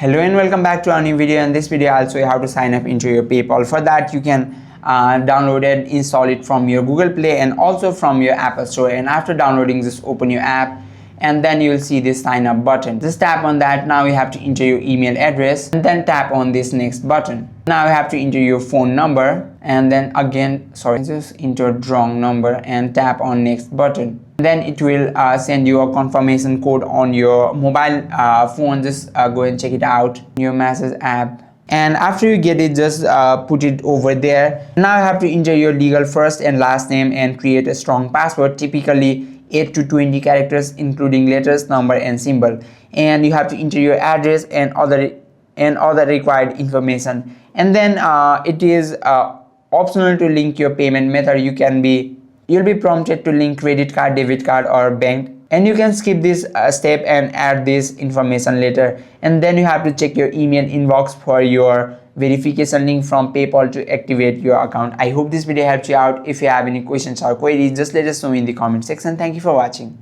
Hello and welcome back to our new video. In this video I'll show you how to sign up into your PayPal. For that you can download it, install it from your Google Play and also from your Apple Store. And after downloading, just open your app and then you will see this sign up button. Just tap on that. Now you have to enter your email address and then tap on this next button. Now you have to enter your phone number and then again just enter wrong number and tap on next button. Then it will send you a confirmation code on your mobile phone. Just go and check it out in your message app, and after you get it, just put it over there. Now you have to enter your legal first and last name and create a strong password, typically 8 to 20 characters including letters, number and symbol. And you have to enter your address and other required information. And then it is optional to link your payment method. You'll be prompted to link credit card, debit card or bank, and you can skip this step and add this information later. And then you have to check your email inbox for your verification link from PayPal to activate your account. I hope this video helped you out. If you have any questions or queries, just let us know in the comment section. Thank you for watching.